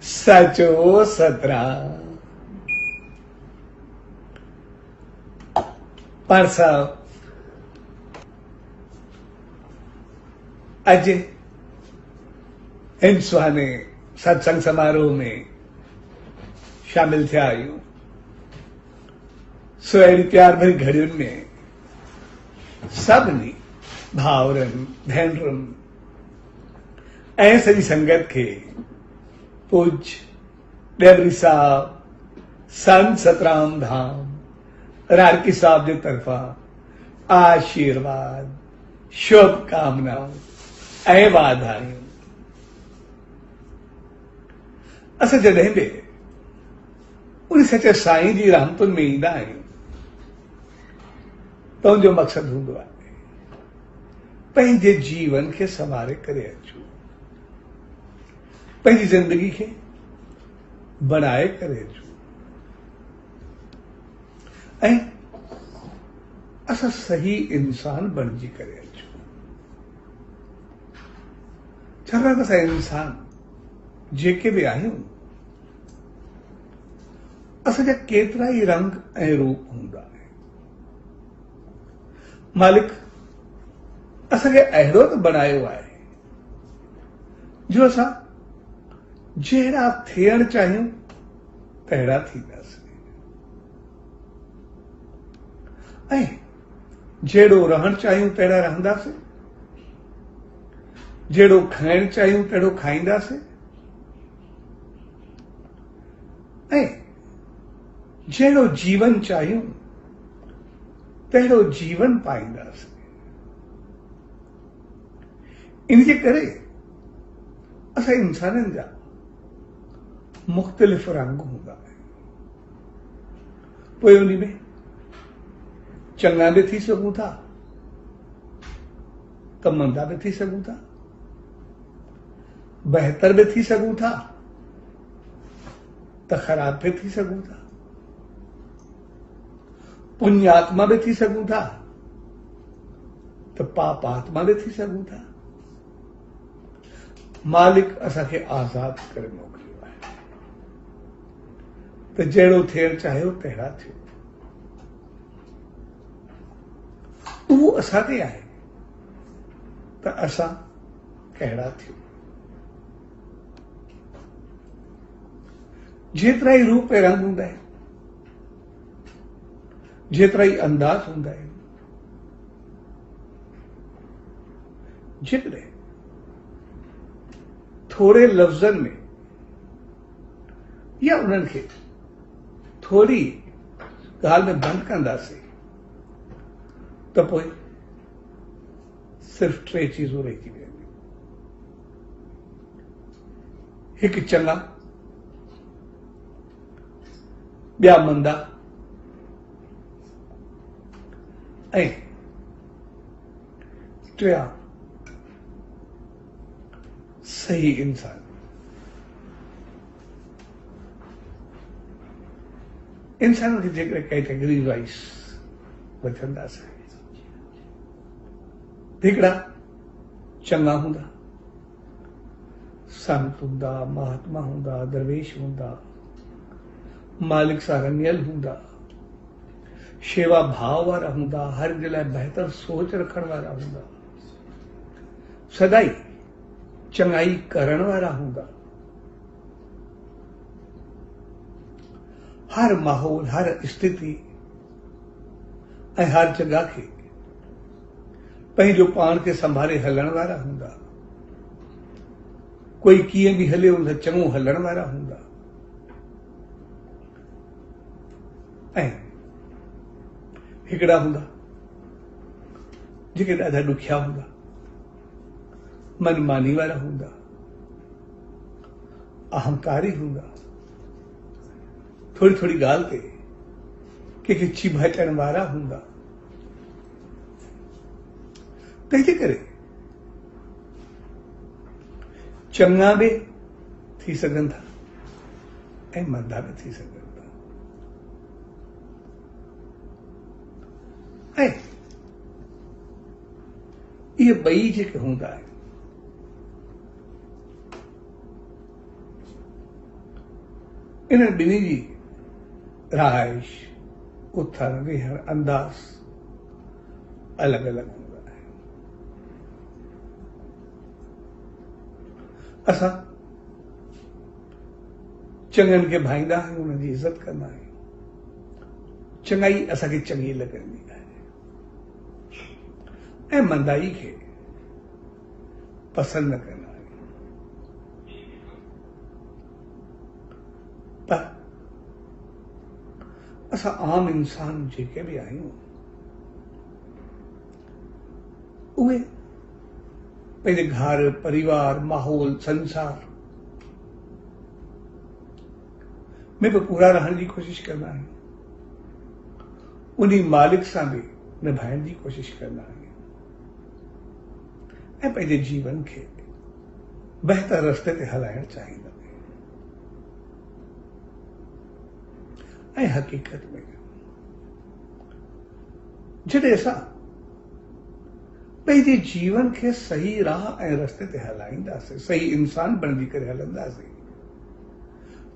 सचो सतरा। पर साहब अज इन सुहाने सत्संग समारोह में शामिल थे आयूं। सो अहिड़ी प्यार भरी घड़ियुनि में सभिनी भाउरनि भेनरुनि ऐं सॼी संगत खे पूज्य डेबरी साहब संत सतराम धाम रारकी साहब जे तरफ़ां आशीर्वाद शुभकामनाऊं ऐं वाधायूं। असां जॾहिं बि उन सचे साईं जी रहमतुनि में ईंदा आहियूं त उनजो मक़सदु हूंदो आहे पंहिंजे जीवन खे संवारे करे अचूं, पंहिंजी ज़िंदगी खे बणाए करे अचूं ऐं असां सही इंसान बणिजी करे अचूं। छाकाणि असां इंसान जेके बि आहियूं असांजा केतिरा ई रंग ऐं रूप हूंदा आहिनि। मालिक असांखे अहिड़ो त बणायो आहे जो असां जहिड़ा थियण चाहियूं तहिड़ा थींदासीं ऐं जहिड़ो रहण चाहियूं तहिड़ा रहंदासीं, जहिड़ो खाइण चाहियूं तहिड़ो खाईंदासीं ऐं जहिड़ो जीवन चाहियूं तहिड़ो जीवन पाईंदासीं। इन जे करे असां इंसाननि जा मुख़्तलिफ़ रंग हूंदा आहिनि। पोइ उन में चङा बि थी सघूं था त मंदा बि थी सघूं था, बहितर बि थी सघूं था त ख़राब बि थी सघूं था, पुण्यात्मा बि थी सघूं था त पापात्मा बि थी सघूं था। मालिक असांखे आज़ाद करे मोकिलियो आहे त जहिड़ो थियणु चाहियो तहिड़ा थियो। उहो असांखे आहे त असां कहिड़ा थियूं। जेतिरा ई रूप ऐं रंग हूंदा आहिनि, जेतिरा ई अंदाज हूंदा आहिनि, जेकॾहिं थोड़े लफ़्ज़नि में या उन्हनि खे थोड़ी ॻाल्हि में बंदि कंदासीं त पोइ सिर्फ़ टे चीज़ूं रहिजी वेंदियूं। हिकु चङा, ॿिया मंदा ऐं टिया सही इंसान। इंसानों की जेकॾहिं कैटेगरी वाइज़ वठंदासीं, हिकिड़ा चङा हूंदा, संत हूंदा, महात्मा हूंदा, दरवेश हूंदा, मालिक सां रंगियल हूंदा, शेवा भाव वारा हूंदा, हर जे लाइ बहितर सोच रखण वारा हूंदा, सदाई चङाई करण वारा हूंदा, हर माहौल, हर स्थिति ऐं हर जगह खे पंहिंजो पाण खे संभाले हलण वारा हूंदा। कोई कीअं बि हले उन चङो हलण वारा हूंदा ऐं हिकिड़ा हूंदा जेके ॾाढा ॾुखिया हूंदा, मनमानी वारा हूंदा, अहंकारी हूंदा, थोड़ी थोड़ी ॻाल्हि ते कंहिंखे चिभटण वारा हूंदा। तंहिंजे करे चङा बि थी सघनि था ऐं मंदा बि थी सघनि था ऐं इहे ॿई जेके हूंदा आहिनि इन्हनि ॿिन्ही जी रहाइश, उथण वेहण, अंदाज़ अलॻि अलॻि हूंदा आहिनि। असां चङनि खे भाईंदा आहियूं, उन्हनि जी इज़त कंदा आहियूं, चङाई असांखे चङी लॻंदी आहे, ऐं मंदाई खे पसंदि न कंदा आहियूं। पर असां आम इंसान जेके बि आहियूं, उहे पंहिंजे घर, परिवार, माहौल, संसार में बि पूरा रहण जी कोशिश कंदा आहियूं, उन्हीं मालिक सां बि निभाइण जी कोशिश कंदा आहियूं, ऐं पंहिंजे जीवन खे बहितर रस्ते ते हलाइण चाहींदा आहियूं। ऐं हक़ीक़त में जॾहिं असां पंहिंजे जीवन खे सही राह ऐं रस्ते ते हलाईंदासीं, सही इंसान बणिजी करे हलंदासीं,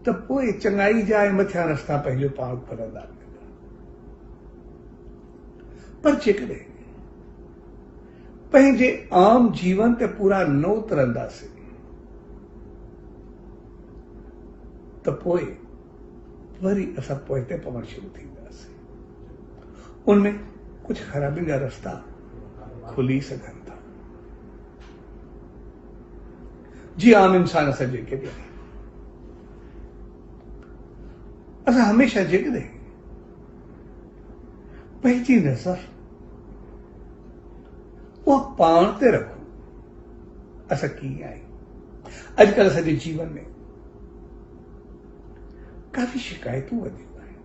त पोइ चङाई जा ऐं मथियां रस्ता पंहिंजो पाण खुलंदा। पर जेकॾहिं पंहिंजे आम जीवन ते पूरा न उतरंदासीं, त पोइ वरी असां पोइते पवण शुरू थींदासीं। उनमें कुछ ख़राबियुनि जा रस्ता खुली सघनि था। जी आम इंसान असां जेके बि आहियूं, असां हमेशह जेकॾहिं पंहिंजी नज़र उहा पाण ते रखूं, असां कीअं आहियूं। अॼुकल्ह असांजे जीवन में काफ़ी शिकायतूं वधियूं आहिनि।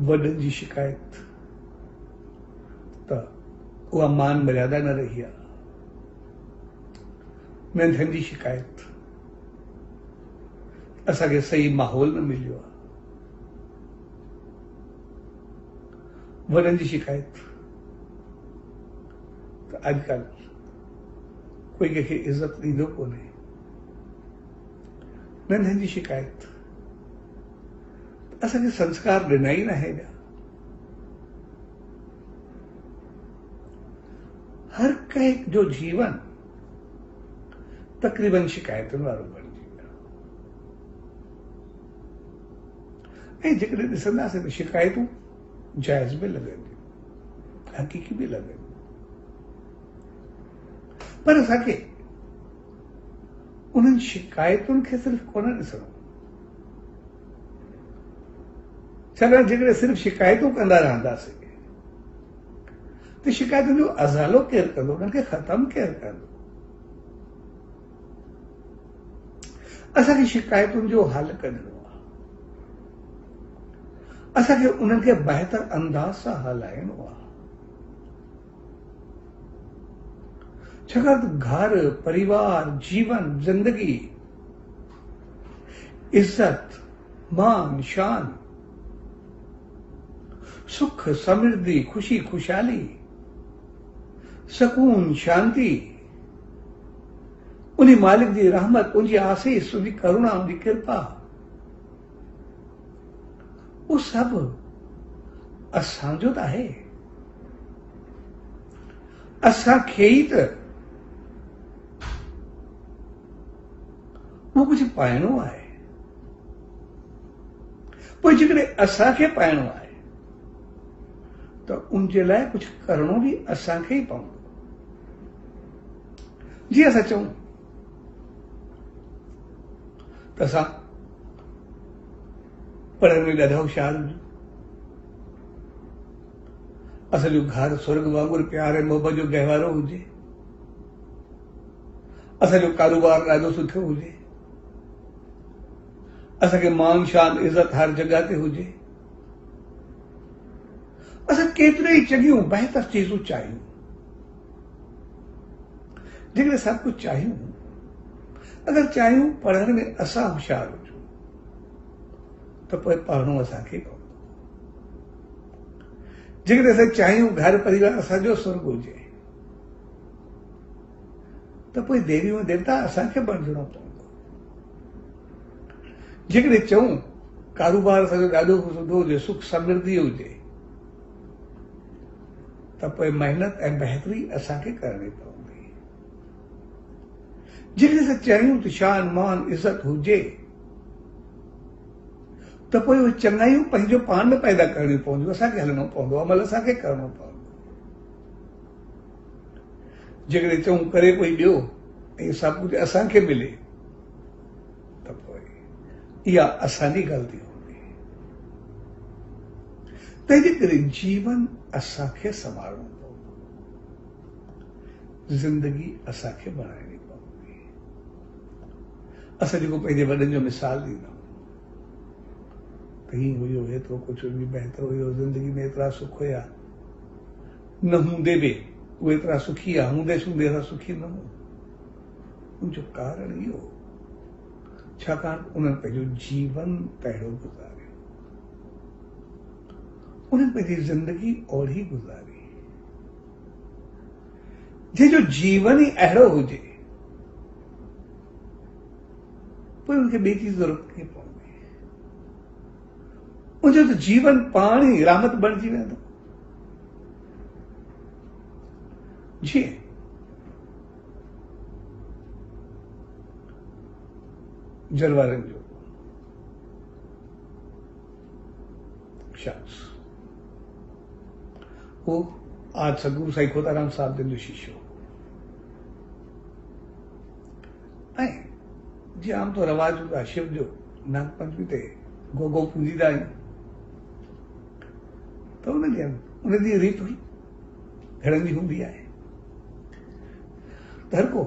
वॾनि जी शिकायत त उहा मान मर्यादा न रही आहे, नंढनि जी शिकायत असांखे सही माहौल न मिलियो आहे, वॾनि जी शिकायत त अॼुकल्ह कोई कंहिंखे इज़त ॾींदो कोन्हे, नंढनि जी शिकायत असांखे संस्कार ॾिना ई न आहिनि। हर कंहिं जो जीवन तक़रीबन शिकायतुनि वारो बणिजी वियो। ऐं जेकॾहिं ॾिसंदासीं त शिकायतूं जाइज़ बि लॻनि, हक़ीक़ी बि लॻनि, पर असांखे उन्हनि शिकायतुनि खे सिर्फ़ कोन ॾिसणो। छाकाणि जेकॾहिं सिर्फ़ शिकायतूं कंदा रहंदासीं त शिकायतुनि जो अज़ालो केरु कंदो, उन्हनि खे ख़तमु केरु कंदो। असांखे शिकायतुनि जो हल कढणो आहे, असांखे उन्हनि खे बहितर अंदाज़ सां हलाइणो आहे। छाकाणि त घर, परिवार, जीवन, जिंदगी, इज्जत, मान, शान, सुख, समृद्धि, खुशी, खुशहाली, सुकून, शांति, उन्हीं मालिक जी रहमत, उनजी आसीस, उनजी करुणा, उनजी कृपा, वो सब असांजो त आहे। असांखे ई त वो कुछ पाइणो आहे। पोइ जेकॾहिं असांखे पाइणो आहे त उनजे लाइ कुछ करणो बि असांखे ई पवंदो। जीअं असां चऊं त असां पढ़ण में ॾाढा होशियार हुजूं, असांजो घर स्वर्ग वांगुरु प्यार ऐं मोहबत जो गहवारो हुजे, असांजो कारोबार ॾाढो सुठो हुजे, असांखे मान शान इज़त हर जगह ते हुजे, असां केतिरे ई चङियूं बहितर चीज़ूं चाहियूं। जेकॾहिं सभु कुझु चाहियूं, अगरि चाहियूं पढ़ण में असां होशियार हुजूं त पोइ पढ़णो असांखे पवंदो। जेकॾहिं असां चाहियूं घर परिवार असांजो स्वर्ग हुजे त पोइ देवियूं देवता असांखे बणिजणो पवंदो। जेकॾहिं चऊं कारोबार असांजो ॾाढो सुठो हुजे, सुख समृद्धि हुजे, त पोइ महिनत ऐं बहितरी असांखे करणी पवंदी। जेकॾहिं असां चाहियूं त शान मान इज़त हुजे, त पोइ उहे चङाइयूं पंहिंजो पाण में पैदा करणी पवंदियूं, असांखे हलणो पवंदो, अमल असांखे करणो पवंदो। जेकॾहिं चऊं करे कोई ॿियो ऐं सभु कुझु असांखे मिले, त पोइ इहा असांजी ग़लती हूंदी। तंहिंजे करे जीवन असांखे संभालणो पवंदो, ज़िंदगी असांखे बणाइणी पवंदी। असां जेको पंहिंजे वॾनि जो मिसाल ॾींदा त हीअं हुयो, एतिरो कुझु बि बहितर हुयो, ज़िंदगी में एतिरा सुख हुया, न हूंदे बि उहे एतिरा सुखी आहे, हूंदे सूंदे असां सुखी न हो। उनजो कारण इहो, छाकाणि उन्हनि पंहिंजो जीवन तहिड़ो गुज़ारियो, उन्हनि पंहिंजी ज़िंदगी ओढ़ी गुज़ारी। जंहिंजो जीवन ई अहिड़ो हुजे, पोइ उनखे ॿिए जी ज़रूरत कीअं पवंदी? उनजो त जीवन पाण ई रहमत बणिजी वेंदो। जी जलवारनि जो शख्स, वो आज सदगुरु साईं खोताराम साहब जन जो शिष्य हो। ऐं जीअं आमतौर रवाज हूंदो आहे, शिव जो नागपंचमी ते गोगो पूजींदा आहियूं, त उन जी रीत हुई, घणनि जी हूंदी आहे। हर को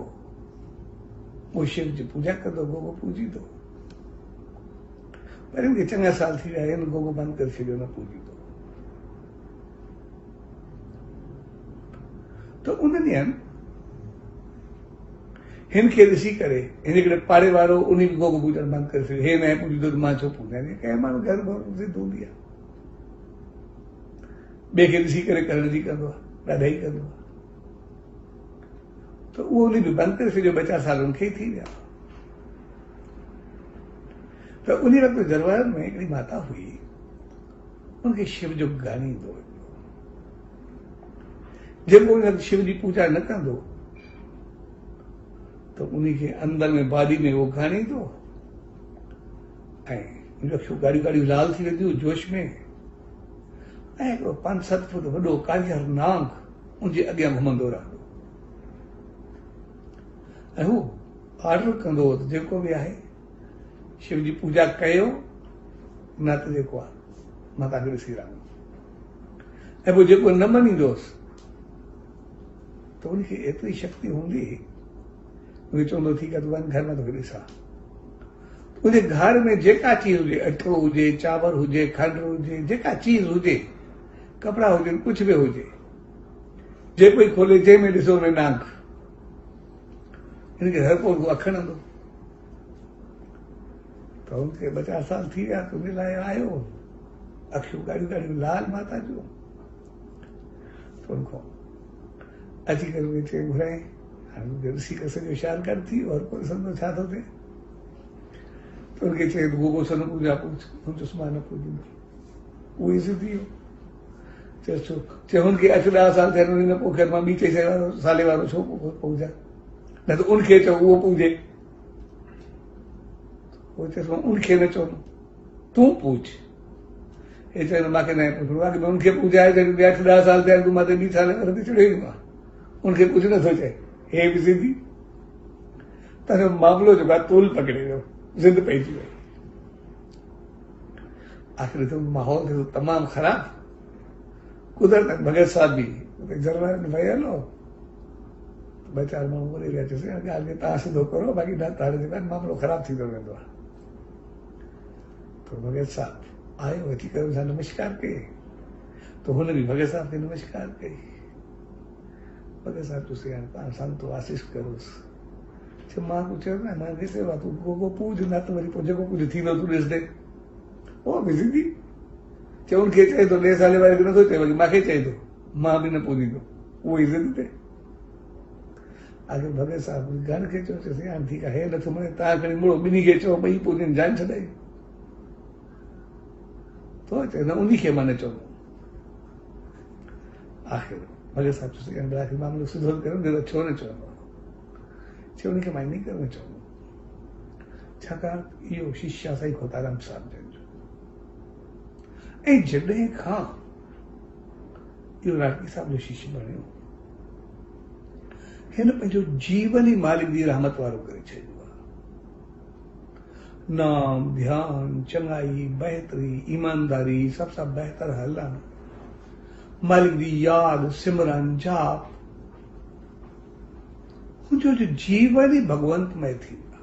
वो शिव जी पूजा कंदो, गोगो पूजींदो। पर इनखे चङा साल थी विया आहिनि, गोगो बंदि करे छॾियो, न पूजींदो। त उन ॾींहंनि हिन खे ॾिसी करे हिन हिकिड़े पाड़े वारो उन बि गोगो पूॼण बंदि करे छॾियो। हे न पूजींदो त मां छो पूॼां? कंहिं माण्हू घर भर ज़िद हूंदी आहे, ॿिए खे ॾिसी करे करण जी कंदो आहे, ॾाढा ई कंदो आहे। तो उहो उन बि बंदि करे छॾियो, ॿ 4 साल उनखे ई थी विया। त उन वक़्तु जरवारनि में हिकिड़ी माता हुई, उनखे शिव जो ॻाणींदो हुयो। जेको उन शिव जी पूजा न कंदो, त उनखे अंदर में बाडी में उहो ॻाणींदो, ऐं अखियूं ॻाढ़ियूं ॻाढ़ियूं लाल थी वेंदियूं जोश में, ऐं हिकिड़ो 5-7 फुट वॾो कारियर नांग उनजे अॻियां घुमंदो रहंदो। ऐं हू ऑर्डर कंदो त जेको बि आहे शिव जी पूजा कयो, न त जेको आहे मां तव्हांखे ॾिसी रहां। ऐं पोइ जेको न मञींदोसि, त उनखे एतिरी शक्ति हूंदी, उहे चवंदो ठीकु आहे तूं वञ घर में तोखे ॾिसां। उनजे घर में जेका चीज़ हुजे, अटो हुजे, चांवर हुजे, खंड हुजे, जेका चीज़ हुजे, कपिड़ा हुजनि, कुझु बि हुजे, जेको ई खोले जंहिंमें ॾिसो हुन नांग, हिनखे हर को अखणंदो। त हुनखे 2-4 साल थी विया, त उन लाइ आयो, अखियूं ॻाढ़ियूं ॻाढ़ियूं लाल माता जूं। त उनखां अची करे उहे चई घुराई, हाणे ॾिसी करे सॼो शानकार थी वियो, हर को ॾिसंदो छा थो थिए। त उनखे चई गोगो सन पूजा पूछ, हुनजो मां न पूजींदो। उहो ई थी वियो। चए हुनखे 8-10 साल थिया आहिनि, न पोखियो, मां ॿी 4 साले वारो छो पूजा? न त उनखे चओ उहो पूजे। उहो चएसि मां उनखे न चवंदो, तूं पूछ। हे चए मूंखे न पुछिणो आहे, उनखे पूजाए, 8-10 साल थिया आहिनि, तूं मां त 2 साल वारे ते चढ़े ईंदो आहे, उनखे कुझु नथो चए। हे बि सिंधी तव्हांजो मामिलो जेको आहे तोल पकिड़े वियो, ज़िद पइजी वई। आख़िर त माहौल थियो तमामु ख़राबु। कुदरत भगत साहब बि जरवार में भई हलो, 2-4 माण्हू ॿोले विया, चयोसि ॻाल्हि खे तव्हां सिधो करो, बाक़ी न हाणे जेको आहे मामिलो ख़राबु थींदो वेंदो आहे। त भगत साहब आयो, अची करे हुन सां नमस्कार कई, त हुन बि भगत साहब खे नमस्कार कई। भगत साहब चयोसि हाणे तव्हां संत आशीष करोसि। चयो मां कुझु चयो न, मां ॾिसियो आहे, तूं गोगो पूज, न त वरी पोइ जेको कुझु थींदो तूं ॾिसंदे। उहो बि सिंधी चयो उनखे चए थो, 2 साले वारे खे नथो चए, वरी मूंखे चए थो मां बि न पूजींदो, उहो ई ज़िद ते। आख़िर भगत साहब गण खे चयो, चयोसि हाणे ठीकु आहे, हे नथो मञे, तव्हां खणी मुड़ो, ॿिन्ही खे चओ ॿई पूजनि, जान छॾाई। तो चए न उन्हीं खे माने चवंदो आख़िर भगत साहब चयो आख़िर मामलो सिधो कयो छो न चवंदो छो उन्हीं खे मां इन करे न चवंदो छाकाणि इहो शिष्य साईं खोताराम साहिब जन जो ऐं जॾहिं खां इहो राठी साहिब जो शिष्य बणियो हिन पंहिंजो जीवन ई मालिक जी रहमत वारो करे छॾियो आहे। नाम ध्यान चङाई बहितरी ईमानदारी सभ सां बहितर हलण मालिक जी याद सिमरन जाप मुंहिंजो जो जीवन ई भगवंतमय थी वियो आहे।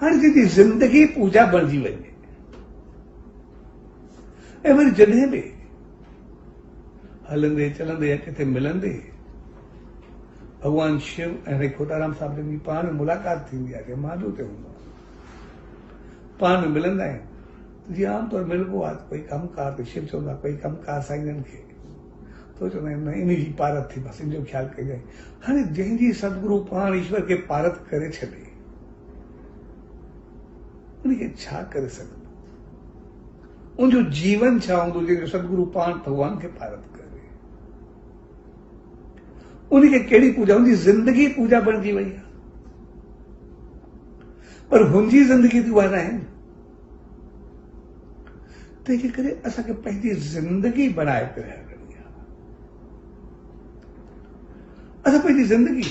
हाणे जंहिंजी ज़िंदगी पूजा बणिजी वञे ऐं वरी जॾहिं बि हलंदे चलंदे या किथे मिलंदे भगवान शिव ऐं खोताराम साहिब जी पाण में मुलाक़ात थींदी आहे कि माधो ते हूंदो आहे पाण में मिलंदा आहिनि जीअं आमतौर मिलबो आहे कोई कमकार ते शिव चवंदो आहे कोई कमकार साईंजन खे तो चवंदा आहिनि न इन जी पारत थी बसि इन जो ख़्यालु कजांइ। हाणे जंहिंजी सतगुरु पाण ईश्वर खे पारत करे छॾे उनखे छा करे सघंदो उनजो जीवन छा हूंदो जंहिंजो सतगुरु पाण भगवान खे पारत करे उनखे कहिड़ी पूजा उनजी ज़िंदगी पूजा बणिजी वई आहे पर हुनजी ज़िंदगी त उहा न आहे न तंहिंजे करे असांखे पंहिंजी ज़िंदगी बणाए करे हलणी आहे। असां पंहिंजी ज़िंदगी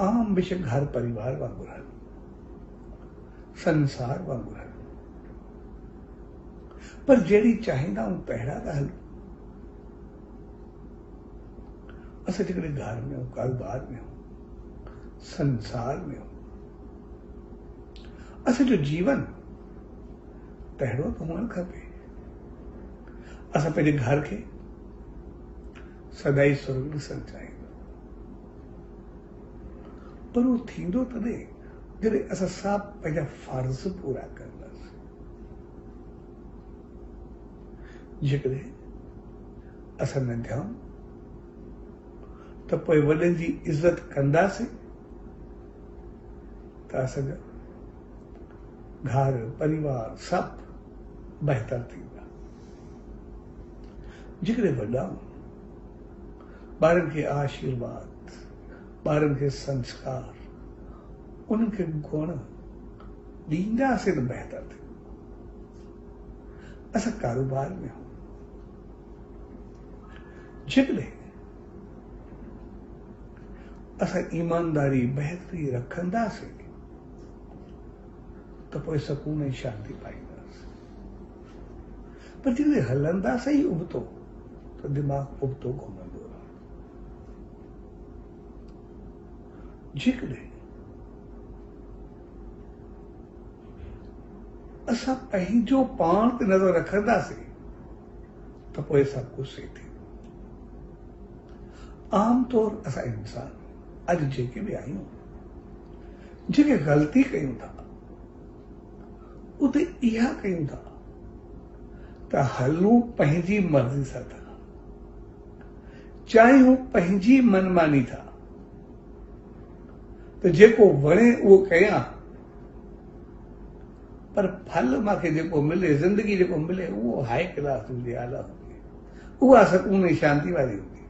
आम बेशक घर परिवार वांगुरु हलूं संसार वांगुरु हलूं पर जहिड़ी चाहींदा आहियूं तहिड़ा था हलूं। असां जेकॾहिं घर में हो कारोबार में हो संसार में हो असांजो जीवन तहिड़ो त हुअणु खपे। असां पंहिंजे घर खे सदाई स्वर्ग ॾिसणु चाहींदा पर उहो थींदो तॾहिं जॾहिं असां सभु पंहिंजा फर्ज़ पूरा कंदासीं। जेकॾहिं असां न थियूं त पोइ वॾनि जी इज़त कंदासीं त असांजा घर परिवार सभु बहितर थींदा। जेकॾहिं वॾा ॿारनि खे आशीर्वाद ॿारनि खे संस्कार उन्हनि खे गुण ॾींदासीं त बहितर थींदो। असां कारोबार में आहियूं जेकॾहिं असां ईमानदारी बहितरी रखंदासीं त पोइ सकून ऐं शांती पाईंदासीं। पर जेकॾहिं हलंदासीं ई उबतो त दिमाग़ उबतो घुमंदो आहे। जेकॾहिं असां पंहिंजो पाण ते नज़र रखंदासीं त पोइ सभु कुझु सही थींदो। आमतौर असां इंसान अॼु जेके बि आहियूं जेके ग़लती कयूं था उते इहा कयूं था त हलूं पंहिंजी मर्ज़ी सां था चाहियूं पंहिंजी मनमानी था त जेको वणे उहो कयां पर फल मूंखे जेको मिले ज़िंदगी जेको मिले उहो हाई क्लास हुजे आला हुजे उहा सकून ऐं शांती वारी हुजे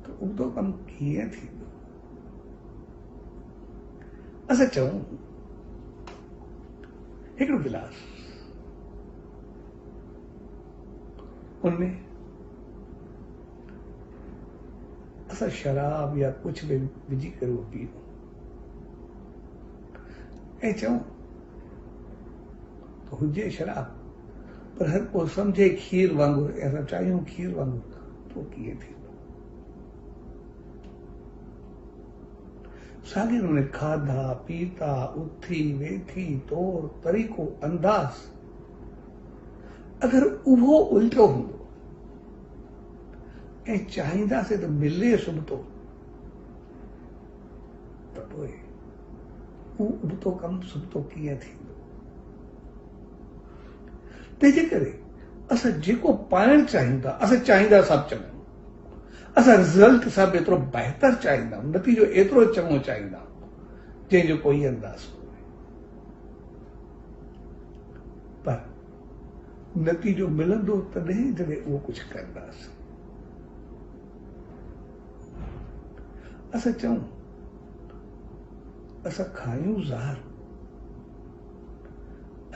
त उबतो कमु कीअं थींदो। असां चऊं हिकिड़ो गिलास उनमें असां शराब या कुछ भी विझी करे वो पीऊं ऐं चऊं तो हुजे शराब पर हर को समझे खीर वांगुरु ऐं असां चाहियूं खीर वांगुरु तो कीअं थींदो। साॻे नमूने खाधा पीता उथी वेठी तौर तरीक़ो अंदाज़ अगरि उहो उल्टो हूंदो ऐं चाहींदासीं त मिले सुबतो त पोइ उहो उबतो कमु सुबतो कीअं थींदो। तंहिंजे करे असां जेको पाइणु चाहियूं था असां चाहींदा सभु चङो असां रिज़ल्ट सभु एतिरो बहितर चाहींदा आहियूं नतीजो एतिरो चङो चाहींदा आहियूं जंहिंजो कोई अंदाज़ कोन्हे। नतीजो मिलंदो तॾहिं जॾहिं उहो कुझु कंदासीं। असां चऊं असां खायूं ज़हर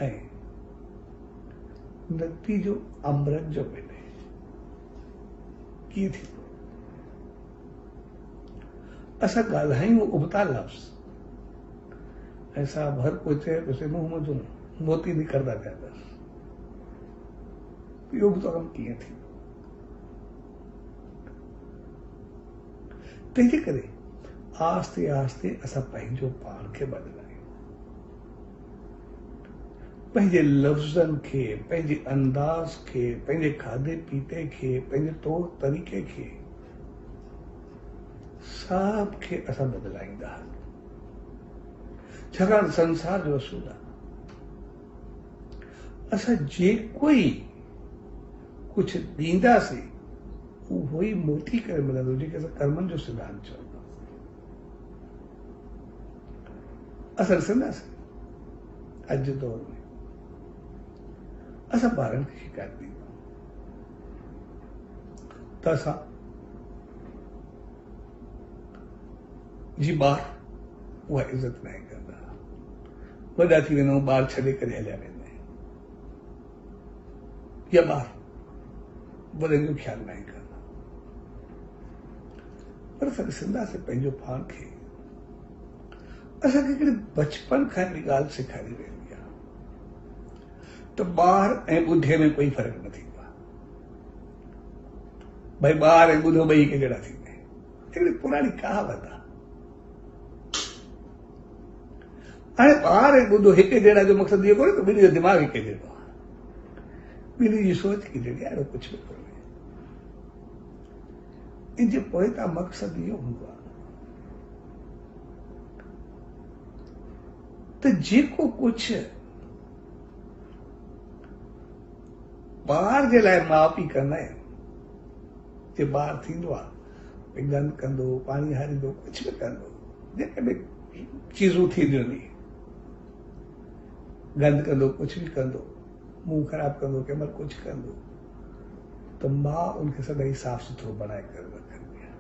ऐं नतीजो अमृत जो मिले, कीअं थींदो? असां ॻाल्हायूं उबता लफ़्ज़ ऐं साहब हर कोई चए पियो मुंहुं मुंहिंजो मोती निकिरंदा पिया अथसि, इहो बि कमु कीअं थींदो? तंहिंजे करे आस्ते आस्ते असां पंहिंजो पाण खे बदिलायूं, पंहिंजे लफ़्ज़नि खे, पंहिंजे अंदाज़ खे, पंहिंजे खाधे पीते खे, पंहिंजे तौर तरीक़े खे, सभ खे असां बदिलाईंदा हलूं। छाकाणि संसार जो असूल आहे असां जेको ई कुझु ॾींदासीं उहो ई मोटी करे मिलंदो, जेके असां कर्मनि जो सिद्धांत चवंदा। असां ॾिसंदासीं अॼु जे दौर में असां ॿारनि खे शिकायत ॾींदा त असां जी ॿार उहा इज़त न कंदा, वॾा थी वेंदा आहियूं ॿार छॾे करे हलिया वेंदा आहिनि, या ॿार वॾनि जो ख़्यालु न कंदा। पर असां ॾिसंदासीं पंहिंजो पाण खे, असांखे हिकिड़े बचपन खां हिकिड़ी ॻाल्हि सेखारी वेंदी आहे त ॿार ऐं ॿुढे में कोई फ़र्क़ु न थींदो आहे, भई ॿार ऐं ॿुढो ॿई हिक जहिड़ा थींदा आहिनि। हिकिड़ी पुराणी कहावत आहे। हाणे ॿार ऐं ॿुढो हिक जहिड़ा जो मक़सदु इहो कोन्हे त ॿिन्ही जो दिमाग़ हिक जहिड़ो आहे, ॿिन्ही जी सोच हिक जहिड़ी आहे, अहिड़ो कुझु बि कोन्हे। इन जे पोइतां मक़सदु इहो हूंदो आहे त जेको कुझु ॿार जे लाइ माउ पीउ कंदा आहिनि, जे ॿार थींदो आहे भई गंद कंदो, पाणी हारींदो, कुझु बि कंदो, जेके बि चीज़ूं थींदियूं आहिनि, गंद कंदो, कुझु बि कंदो, मुंहुं ख़राबु कंदो, कंहिं महिल कुझु कंदो, त माउ उनखे सदाईं साफ़ सुथरो बनाए करे रखंदी आहे।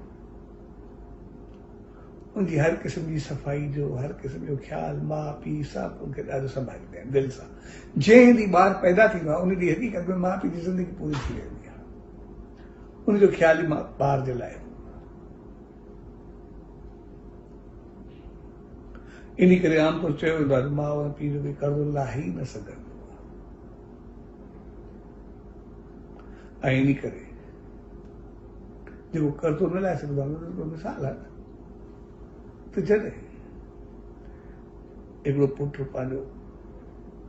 उनजी हर क़िस्म जी सफ़ाई जो, हर क़िस्म जो ख़्यालु माउ पीउ सभु उनखे ॾाढो संभालींदा आहिनि दिलि सां। जंहिं ॾींहुं ॿार पैदा थींदो आहे उन ॾींहुं हक़ीक़त में माउ पीउ जी ज़िंदगी पूरी थी वेंदी आहे, उनजो ख़्यालु ई ॿार जे लाइ। इन करे आमतौर चयो वेंदो आहे माउ ऐं पीउ जो बि कर्ज़ु लाही न सघंदो आहे। ऐं इन करे जेको कर्ज़ो न लाहे सघंदो आहे उनजो मिसाल आहे त जॾहिं हिकिड़ो पुटु पंहिंजो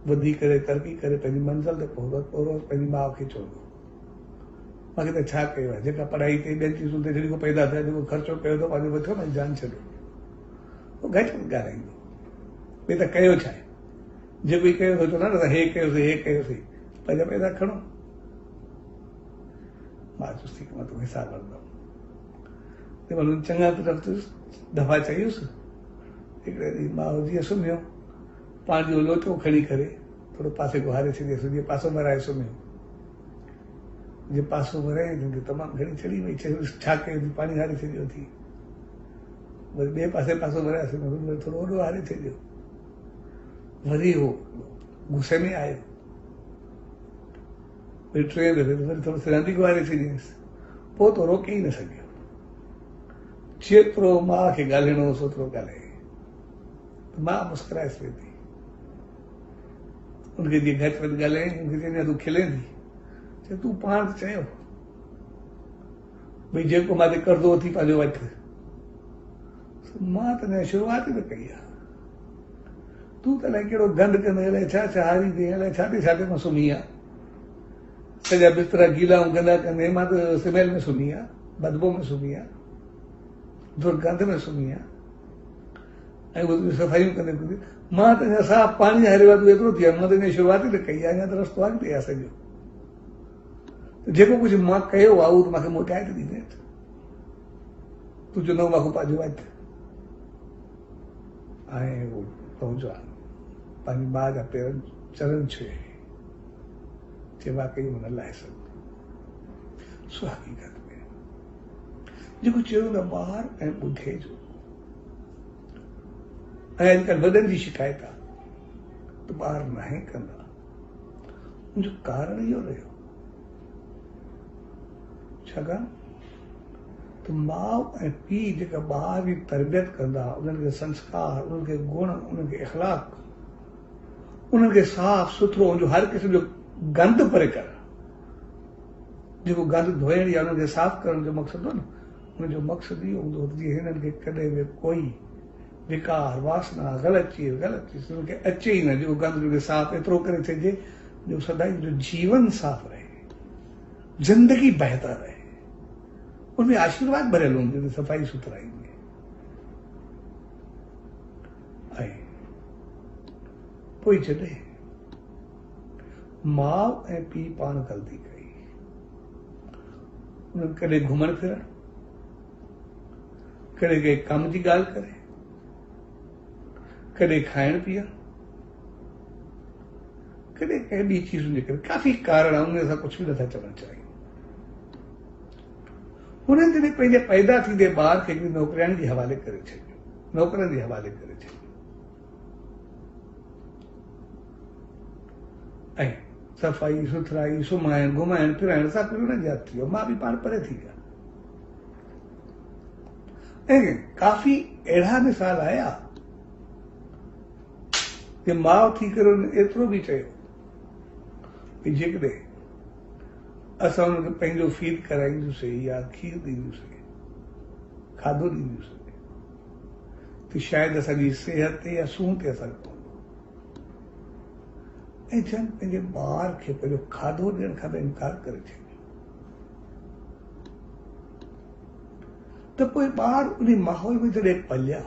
वधी करे तरक़ी करे पंहिंजी मंज़िल ते पहुतो, पोइ पंहिंजी माउ खे चवंदो मूंखे त छा कयो आहे, जेका पढ़ाई कई, ॿियनि चीज़ुनि ते जहिड़ी को पैदा थिया, जेको ख़र्चो कयो अथव पंहिंजो वठो न जान छॾो, पोइ घटि ॻाल्हाईंदो, भई त कयो छा आहे, जेको ई कयो थो चवंदा न हे कयोसीं, हे कयोसीं, पंहिंजा पैसा खणो। मां चुसि थी मां तोखे हिसाबु वठंदुमि। तंहिं महिल चङा दफ़ा चयुसि, हिकिड़े ॾींहुं माउ जीअं सुम्हियो, पंहिंजो लोचो खणी करे थोरो पासे को हारे छॾियसि, जीअं पासो मराए सुम्हियो, जीअं पासो मराए तमामु घणी चढ़ी वई, चयुसि छा कयो, पाणी हारे छॾियो थी, वरी ॿिए पासे पासो मराए वरी थोरो ओॾो हारे छॾियो, वरी उहो गुस्से में आयो, वरी टे दफ़े वरी थोरो वधीक वारे छॾियसि, पोइ तो रोके ई न सघियो। जेतिरो माउ खे ॻाल्हाइणो हो ओतिरो ॻाल्हाए, मां मुस्कुराएसि पई थी, उनखे जीअं घटि वधि ॻाल्हाए, उनखे चवंदी तूं खिलेंदी, चए तूं पाण चयो भई जेको मां ते कर्ज़ो थी पंहिंजो वठि, मां त अञा शुरूआत ई न कई आहे, तूं त अलाए कहिड़ो गंद कंदे, अलाए छा छा हारी थी, अलाए छाते छाते मां सुम्ही आहे, सॼा बिस्तरा गीला ऐं गंदा कंदे, मां त स्मेल में सुम्ही आहे, बदबू में सुम्ही आहे, दुर्गंध में सुम्ही आहे, ऐं सफ़ाइयूं कंदे मां त अञा साफ़ पाणी हारियो आहे, तूं एतिरो थी आहे, मां त अञा शुरूआत ई न कई आहे, अञा त रस्तो अॻिते आहे सॼो, जेको कुझु मां कयो आहे उहो त मूंखे मोटाए त ॾींदे, तूं चवंदो मूंखे पंहिंजो वठि। ऐं उहो पहुचो आहे पंहिंजी माउ जा पेरनि चरण छुए, जे वाकई हुन लाहे सघंदो। सो हक़ीक़त में जेको चयो न ॿार ऐं ॿुधे जो, ऐं अॼुकल्ह वॾनि जी शिकायत आहे त ॿार नाहे कंदा, उनजो कारण इहो रहियो छाकाणि त माउ ऐं पीउ जेका ॿार जी तरबियत कंदा, उन्हनि खे संस्कार, उन्हनि खे गुण, उन्हनि खे इख़लाक, उन्हनि खे साफ़ सुथरो, उनजो हर क़िस्म जो गंद परे करणु, जेको गंद धोइण या उन्हनि खे साफ़ करण जो मक़सदु हो न, उनजो मक़सदु इहो हूंदो जीअं हिननि खे कॾहिं बि कोई विकार, वासना, ग़लति चीज़ उन्हनि खे अचे ई न, जेको गंद उनखे साफ़ एतिरो करे छॾिजे जो सदाई जो जीवन साफ़ रहे, जिंदगी बहितर रहे, उनमें आशीर्वाद भरियल हूंदो सफ़ाई सुथराई में। ऐं पोइ जॾहिं माउ ऐं पीउ पाण ग़लती कई, उन्हनि कॾहिं घुमण फिरण, कॾहिं कंहिं कम जी ॻाल्हि करे, कॾहिं खाइण पीअण, कॾहिं कंहिं ॿी चीज़ जे करे, काफ़ी कारण आहे, उन सां कुझु बि नथा चवणु चाहियूं। हुननि जॾहिं पंहिंजे पैदा थींदे ॿार खे नौकरियाणी जे हवाले करे छॾियो, नौकरनि जे हवाले करे छॾियो, ऐं सफ़ाई सुथराई, सुम्हाइण, घुमाइण फिराइण सां पियो हुननि जे हथ थी वियो, मां बि पाण परे थी विया। ऐं काफ़ी अहिड़ा मिसाल आया कि माउ थी करे एतिरो बि चयो कि जेकॾहिं असां हुनखे पंहिंजो फीड कराईंदुसीं या खीर ॾींदुसीं, खाधो ॾींदुसीं, त शायदि असांजी सिहत ते या सूंह ते असरु पवंदो। ऐं जन पंहिंजे ॿार खे पंहिंजो खाधो ॾियण खां त इनकार करे छॾियो, त पोइ ॿार उन माहौल में जॾहिं पलिया,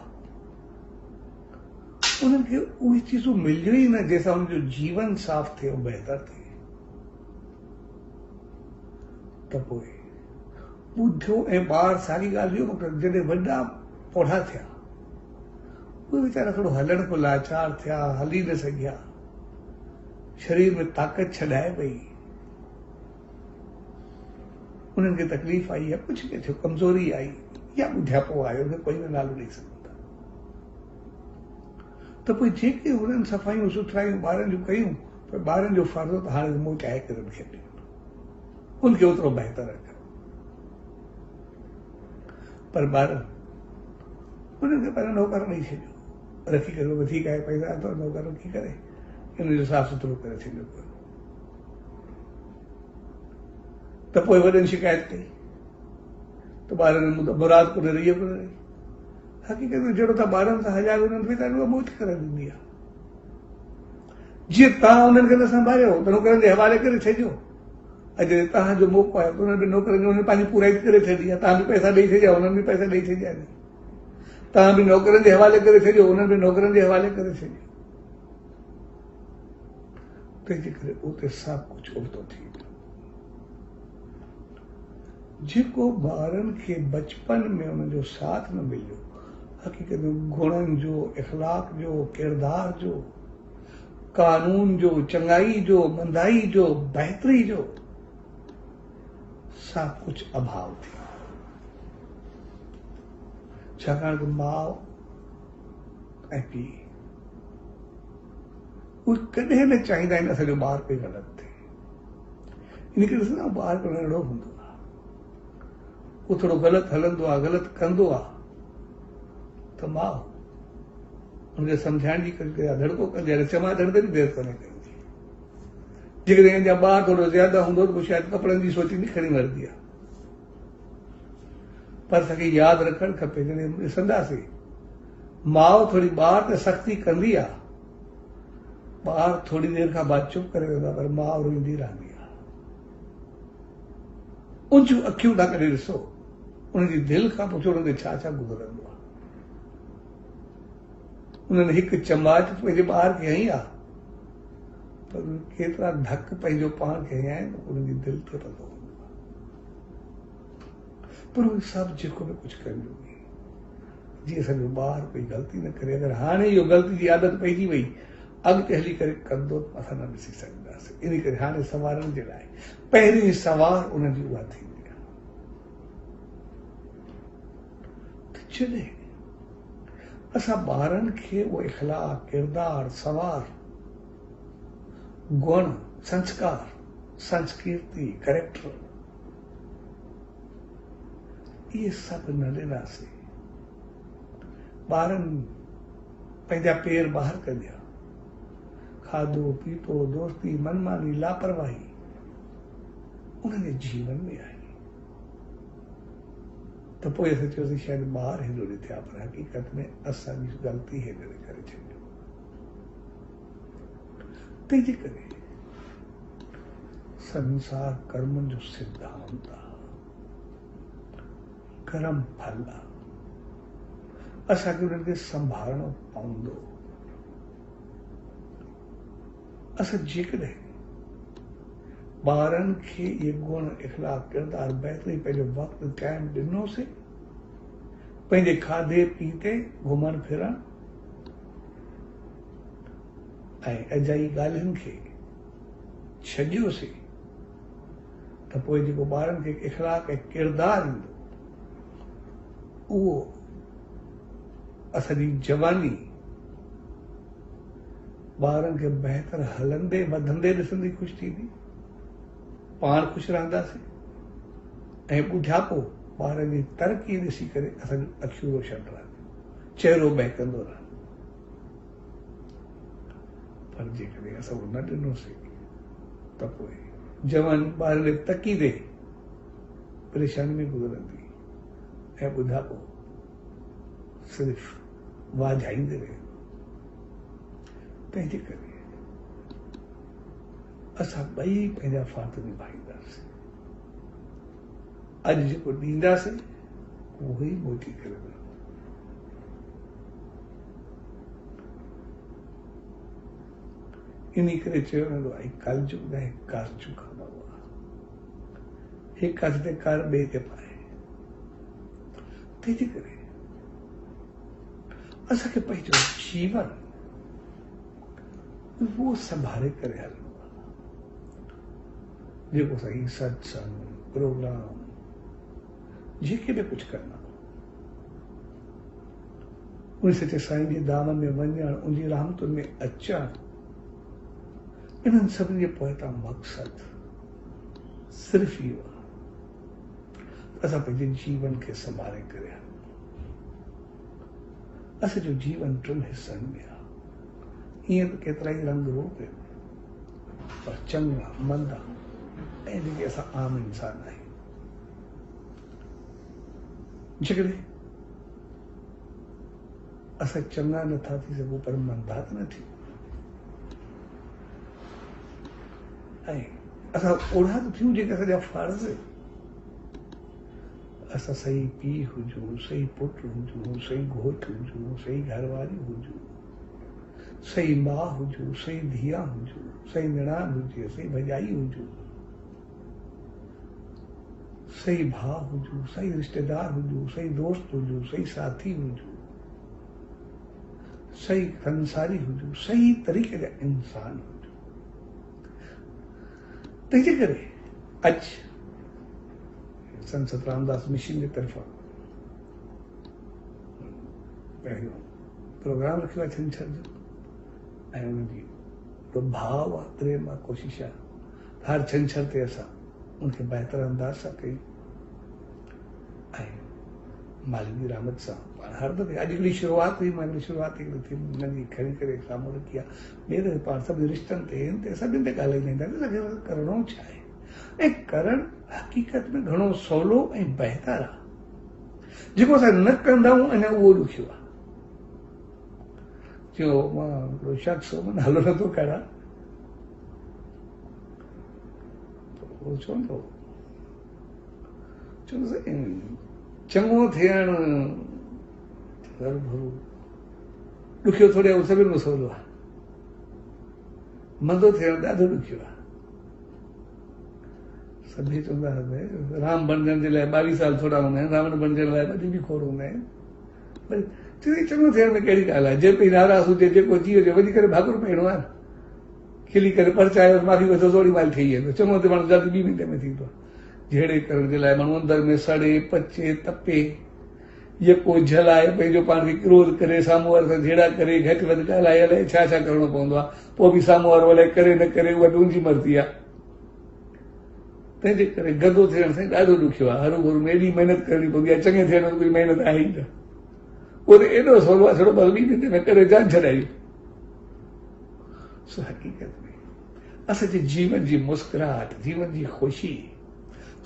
उन्हनि खे उहे चीज़ूं मिलियूं ई न जंहिंसां उनजो जीवन साफ़ थिए, बहितर थिए। त पोइ ॿुधियो ऐं ॿार साॻी ॻाल्हि इहो मतिलबु जॾहिं वॾा पौधा थिया, उहे वीचारा थोरो हलण को लाचार थिया, हली न सघिया, शरीर में ताक़त छॾाए पई, उन्हनि खे तकलीफ़ आई या कुझु बि थियो, कमज़ोरी आई या ॿुधापो आयो, उनखे कोई बि नालो ॾेई सघंदा। त पोइ जेके हुननि सफ़ाइयूं सुथराइयूं ॿारनि जूं कयूं, पोइ ॿारनि जो फ़र्ज़ु त हाणे मुंहुं चाहे करे खे ॾियो, उनखे ओतिरो बहितर कयो। पर ॿार उन्हनि खे पहिरियों नौकर ॾेई छॾियो, रखी करे वधीक आहे पैसा तो नौकर रखी करे इनजो साफ़ सुथरो करे छॾियो पियो। त पोइ वॾनि शिकायत कई त ॿारनि मुराद कोन्हे रही कोन्हे रही। हक़ीक़त में जहिड़ो तव्हां ॿारनि सां हलिया उन्हनि खे तव्हां उहा मौत करे ॾींदी आहे। जीअं तव्हां उन्हनि खे न संभालियो त नौकरनि जे हवाले करे छॾियो, अॼु तव्हांजो मौक़ो आहे त उन्हनि बि नौकरनि खे पंहिंजी पूराई करे छॾी आहे, तव्हां बि पैसा ॾेई छॾिया, उन्हनि बि पैसा ॾेई छॾिया आहिनि, तव्हां बि नौकरनि जे हवाले करे छॾियो, उन्हनि बि नौकरनि जे हवाले करे छॾियो, तंहिंजे करे उते सभु कुझु उल्टो थी वियो। जेको ॿारनि खे बचपन में उन्हनि जो साथ न मिलियो, हक़ीक़त में गुणनि जो, इख़लाक जो, किरदार जो, कानून जो, चङाई जो, मंदाई जो, बहितरी जो, सभु कुझु अभाव थी। छाकाणि त माउ ऐं पीउ उहे कॾहिं न चाहींदा आहिनि असांजो ॿारु कोई ग़लति थिए। इन करे ॾिसंदा ॿारु को नंढड़ो हूंदो आहे, उहो थोरो ग़लति हलंदो आहे, ग़लति कंदो आहे, त माउ हुनखे सम्झाइण जी धड़को कंदी आहे, चमाचण ते बि देरि कोन्हे कंदी। जेकॾहिं अञा ॿारु थोरो ज़्यादा हूंदो त पोइ शायदि कपिड़नि जी सोचींदी खणी मरंदी आहे। पर असांखे यादि रखणु खपे, जॾहिं ॾिसंदासीं माउ थोरी ॿार ते सख़्ती कंदी आहे, ॿार थोरी देरि खां बाद चुप करे वेंदो आहे, पर माउ रोईंदी रहंदी आहे। उन जूं अखियूं तव्हां कॾहिं ॾिसो, उनजी दिलि खां पुछो उनखे छा छा गुज़रंदो आहे। उन्हनि हिकु चमाच पंहिंजे ॿार खे हई आहे, पर केतिरा धक पंहिंजो पाण खे हया आहिनि, उनजी दिलि ते पतो हूंदो आहे। पर उहे सभु जेको बि कुझु कंदियूं हुई, जीअं असांजो ॿारु कोई ग़लती न करे, अगरि हाणे इहो ग़लती जी आदत पइजी वई, अॻिते हली करे कंदो त असां न ॾिसी सघंदासीं। छॾींदासीं। इन करे हाणे संवारण जे लाइ पहिरीं सवार उन्हनि जी उहा थींदी आहे। जॾहिं असां ॿारनि खे उहो इख़लाक़, किरदार, सवार, गुण, संस्कार, संस्कृति, करेक्टर इहे सभु न ॾिनासीं, ॿारनि पंहिंजा पेर ॿाहिरि कढिया, खाधो पीतो, दोस्ती, मनमानी, लापरवाही उन्हनि जे जीवन में आई, त पोइ असां चयोसीं शायदि ॿार हेॾो ॾिठा, पर हक़ीक़त में असांजी ग़लती हेॾे करे छॾियो। तंहिंजे करे संसार कर्मनि जो सिद्धांत आहे, कर्म फल आहे, असांखे उन्हनि खे संभालणो पवंदो। असां जेकॾहिं ॿारनि खे इहे गुण, इख़लाक़, किरदार, बहितरी, पंहिंजो वक़्तु टाइम ॾिनोसीं, पंहिंजे खाधे पीते, घुमण फिरण ऐं अजाई ॻाल्हियुनि खे छॾियोसीं, त पोइ जेको ॿारनि खे इख़लाक़ ऐं किरदार ईंदो उहो असांजी जवानी ॿारनि खे बहितर हलंदे वधंदे ॾिसंदी ख़ुशि थींदी, पाण ख़ुशि रहंदासीं, ऐं ॿुढापो ॿारनि जी तरक़ी ॾिसी करे असांजूं अखियूं रोशन रहंदियूं, चहिरो बहकंदो रहंदो। पर जेकॾहिं असां उहो न ॾिनोसीं त पोइ जवानी ॿारनि जे तकीदे परेशानी में गुज़रंदी ऐं ॿुढापो सिर्फ़ वाझाईंदे रहे। तंहिंजे करे असां ॿई पंहिंजा फ़र्ज़ निभाईंदासीं। अॼु जेको ॾींदासीं उहो ई मोटी करे मिलंदो। इन करे चयो वेंदो आहे कलयुग न कारजुग हूंदो आहे, हिकु हथ ते कर ॿिए ते पाए। तंहिंजे करे असांखे पंहिंजो जीवन उहो संभाले करे हलणो आहे, जेको सही सत्संग, प्रोग्राम, जेके बि कुझु करणो, उन सचे साईं जे दामन में वञणु, उनजी रहमतुनि में अचणु, इन्हनि सभिनी जे पोइतां मक़सद सिर्फ़ इहो आहे, असां पंहिंजे जीवन खे संभाले करे हलूं। असांजो जीवन टिनि हिस्सनि में आहे। ईअं त केतिरा ई रंग रूप आहिनि, पर चङा मंदा ऐं जेके असां आम इंसान आहियूं, जेकॾहिं असां चङा नथा थी सघूं पर मंदा त न थियूं, ऐं असां ओढ़ा त थियूं जेके असांजा फ़र्ज़, असां सही पीउ हुजूं, सही पुटु हुजूं, सही घोटु हुजूं, सही घरवारी हुजूं, सही माउ हुजूं, सही धीअ हुजूं, सही निणान हुजे, सही भॼाई हुजूं, सही भाउ हुजूं, सही रिश्तेदार हुजूं, सही दोस्त हुजूं, सही साथी हुजूं, सही संसारी हुजूं, सही तरीक़े जा इंसान हुजूं। तंहिंजे करे अॼु संत सतरामदास मिशन जी तरफ़ां पहिरियों प्रोग्राम रखियो आहे छंछर जो, ऐं उनजी भाव आहे, प्रेम आहे, कोशिशि आहे, हर छंछर ते असां उनखे बहितर अंदाज सां कयूं, ऐं मालिक जी रहमत सां पाण हर दफ़े अॼु हिकिड़ी शुरूआत हुई, मां शुरूआत हिकिड़ी थी नंढी खणी करे साम्हूं रखी आहे, ॿिए दफ़े पाण सभु रिश्तनि ते हिन ते सभिनि ते ॻाल्हाईंदा आहियूं, असांखे करिणो छा आहे, ऐं करणु हक़ीक़त में घणो सवलो ऐं बहितर आहे। जेको असां न कंदा आहियूं अञा उहो ॾुखियो आहे। जो मां हिकिड़ो शख़्स नालो नथो करां, उहो चवंदो चङो थियणु ॾुखियो थोरी आहे, उहो सभिनि खां सवलो आहे, मंदो थियणु ॾाढो ॾुखियो आहे। सभई चवंदा आहिनि राम बणजण जे लाइ 22 साल थोरा हूंदा आहिनि, रावण बणजण लाइ 2 ॾींहं खोड़ हूंदा आहिनि। चङो थियण में कहिड़ी ॻाल्हि आहे, जे पई नाराज़ हुजे, जेको जी हुजे, वञी करे भाकुर पाइणो आहे, खिली करे परचायो माफ़ी वठो थोड़ी माल ठही वेंदो चङो त माण्हू जल्दी 2 मिंट में थींदो जहिड़े करण जे लाइ माण्हू अंदरि में सड़े पचे तपे यको झलाए पंहिंजो पाण खे क्रोध करे साम्हूं वारे सां झेड़ा करे घटि वधि ॻाल्हाए अलाए छा छा करणो पवंदो आहे पोइ बि साम्हूं वारो अलाए करे न करे उहा तुंहिंजी मर्ज़ी आहे तंहिंजे करे गदो थियण सां ॾाढो ॾुखियो आहे हरू भरू में एॾी महिनत करणी पवंदी आहे चङे थियण में कोई महिनत आहे ई न उहो त एॾो सवलो आहे छड़ो बस 2 मिंट में करे जान छॾाई सो हक़ीक़त में असांजे जीवन जी मुस्कुराहट जीवन जी ख़ुशी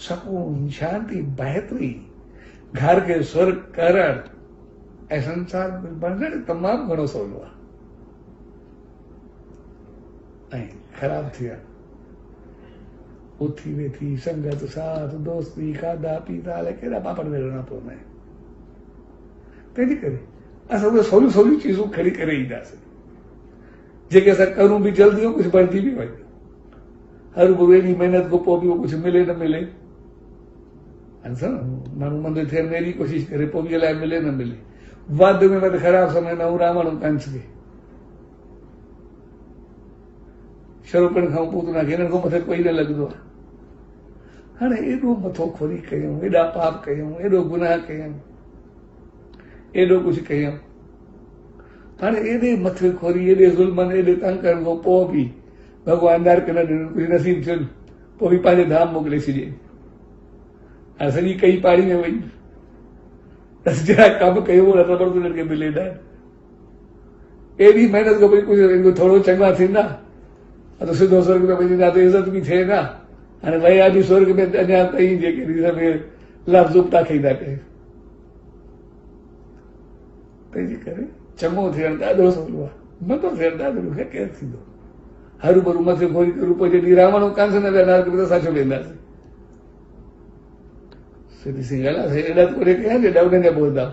सुकून शांति बहितरी घर खे स्वर्ग करण ऐं संसार में बणजण तमामु घणो सवलो आहे ऐं ख़राब थिया उथी वेठी संगत साथ दोस्ती खाधा पीता अलाए कहिड़ा पापड़ वेलणा पवंदा आहिनि तंहिंजे करे असां उहे सवलियूं सवलियूं चीज़ूं खणी करे ईंदासीं जेके असां करूं बि जल्दी हो कुझु बणजी बि वञे हर भरू एॾी महिनत खां पोइ बि उहो कुझु मिले न मिले माण्हू मंदिर थियण में एॾी कोशिशि करे पोइ बि अलाए मिले न मिले वधि में वधि ख़राब समय में रावण कंस खे शरूपण खां पूतना खे हिननि खां मथे कोई न लॻंदो आहे हाणे एॾो मथो खोली कयूं एॾा पाप कयूं एॾो गुनाह कयूं एॾो कुझु कयूं हाणे एॾे मथे खोरी एॾे ज़ुल्मनि एॾे तंग करण खां पोइ बि भॻवान नरक न ॾिनो कुझु नसीब थियुनि पोइ बि पंहिंजे धाम मोकिले छॾियईं हाणे सॼी कई पाड़ी में वई जहिड़ा कमु कयूं न ख़बर उन्हनि खे मिले न एॾी महिनत खां पोइ कुझु थोरो चङा थींदा त सिधो स्वर्ग में वञी त इज़त बि थिए न हाणे वया बि स्वर्ग में अञा ताईं जेके लफ़्ज़ उपता खाईंदा कयो तंहिंजे करे चङो थियण ॾाढो सवलो आहे मथो थियण ॾाढो ॾुखियो केरु थींदो हरू भरू मथे खोरी करूं पोइ जॾहिं रावण कंस न विया नरक में त असां छो वेंदासीं सिधी सी ॻाल्हि आहे एॾा कोरे कया जेॾा उन्हनि जा ॿोलंदा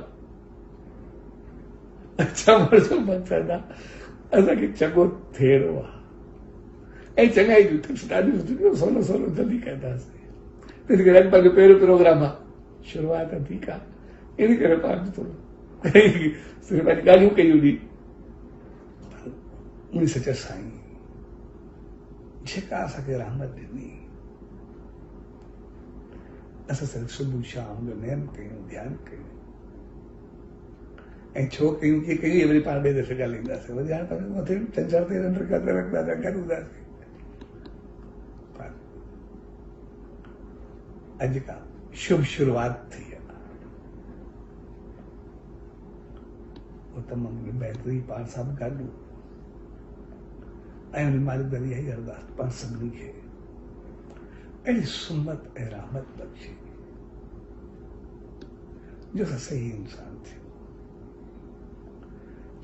चवण जो मक़सदु आहे असांखे चङो थियणो आहे ऐं चङाई जूं टिप्स ॾाढियूं सुठियूं सवलो सवलो जल्दी कंदासीं तंहिं करे अॼु पंहिंजो पहिरियों प्रोग्राम आहे शुरूआत ठीकु आहे इन करे पाण थोरो सिर्फ़ु अॼु ॻाल्हियूं कयूं नी उन सच साईं जेका असांखे रहमत ॾिनी असां सिर्फ़ु सुबुह शाम जो नेम कयूं ध्यानु कयूं ऐं छो कयूं कीअं कयूं वरी पाण ॿिए दफ़े ॻाल्हाईंदासीं वरी हाणे पंहिंजे मथे छंछर ते रखंदासीं ॻाल्हाईंदासीं अॼु खां शुभ शुरूआत थी आहे वो तमामु बहितरी पाण सभु गॾु ऐं उन मालिक दरी इहा ई अरदास पाण सभिनी खे अहिड़ी सुमत ऐं रहमत बख़्शे जो असां सही इंसान थियूं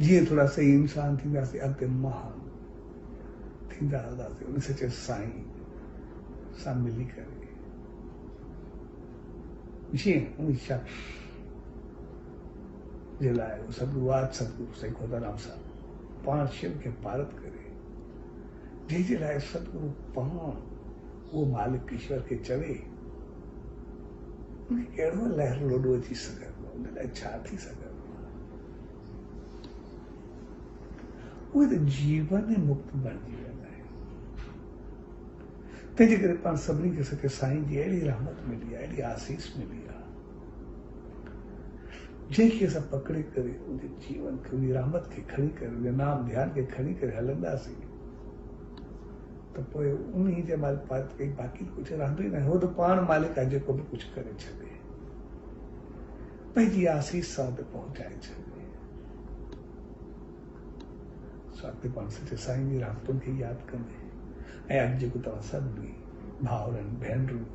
जीअं थोरा सही इंसान थींदासीं अॻिते महान थींदा हलंदासीं उन सचे साईं सां मिली करे जीअं उन शख़्स जे लाइ सदगुरुवाद सदगुरु साईं खोदाराम साहब पाण शिव खे पारत करे जंहिंजे लाइ सदगुरु पाण उहो मालिक ईश्वर खे चवे उनखे कहिड़ो लहर लोॾो अची सघंदो उन लाइ छा थी सघंदो उहे त जीवन ई मुक्त बणिजी वेंदा आहिनि तंहिंजे करे पाण सभिनी खे सके साईं जी अहिड़ी रहमत मिली आहे अहिड़ी आसीस मिली आहे जंहिंखे असां पकड़े करे उनजे जीवन खे उन रहमत खे खणी करे उन नाम ध्यान खे खणी करे हलंदासीं त पोइ उन जे महिल बाक़ी कुझु रहंदो ई न हो त पाण मालिक आहे जेको बि कुझु करे छॾे पंहिंजी आसीस सां त पहुचाए छॾे स्वाति पाण सचे साईं जी रहमतुनि खे यादि कंदे ऐं अॼु जेको तव्हां सभु भाउरनि भेनरूं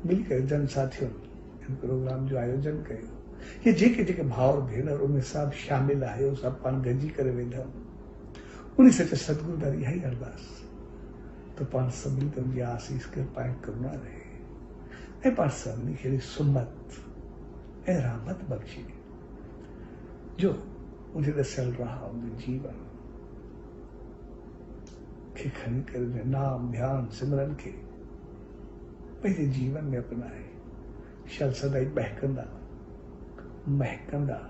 मिली करे जन साथियुनि हिन प्रोग्राम जो आयोजन कयो ये जेके जेके भाउर भेनर उनमें सभु शामिल आहियो सभु पाण गॾिजी करे वेंदा उन सचे सतगुरु दारी इहा ई अरदास तो पाण सभिनी ते उनजी आसीस कृपा ऐं करुणा रहे ऐं पाण सभिनी खे सुमत ऐं रहमत बख़्शे जो उनजे दसियल राह उनजे जीवन खे खणी करे नाम ध्यान सिमरन खे पंहिंजे जीवन में अपनाए शल सदाई बहकंदा महकंदा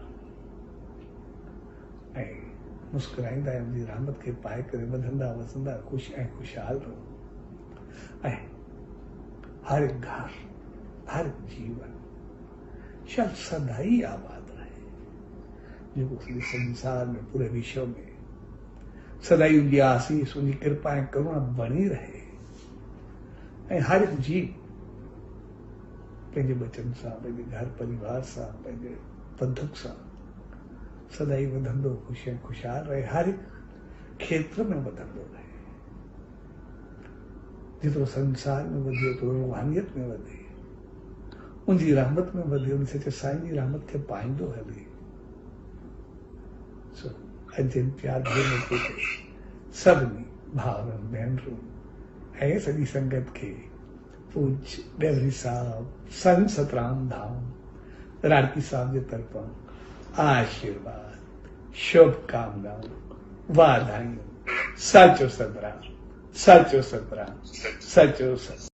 ऐं मुस्कुराईंदा आहियूं जी रहमत खे पाए करे वधंदा वसंदा ख़ुशि ऐं ख़ुशहाल रहो ऐं हर एक घर हर एक जीवन शायद सदाई आबाद रहे जेको सॼे संसार में पूरे विश्व में सदाई उनकी आसीस उनकी कृपा ऐं करुणा बनी रहे ऐं हर एक जीव पंहिंजे बचन सां पंहिंजे घर परिवार सां पंहिंजे बंधुक सां सदाई वधंदो ख़ुशि ऐं ख़ुशहाल रहे हर एक क्षेत्र में वधंदो रहे जेतिरो संसार में वधे ओतिरो रूहानियत में वधे उनजी रहमत में वधे उन सचे साईं जी रहमत खे पाईंदो हले सो अॼु जे प्यार भेण ते सभिनी भाउरनि भेनरूं ऐं सॼी संगत खे पूज्य डेवरी साहब संत सतराम धाम राणकी साहब जे तरफ़ां आशीर्वाद शुभकामनाऊं वाधायूं सचो सतराम सचो सतराम सचो सतराम।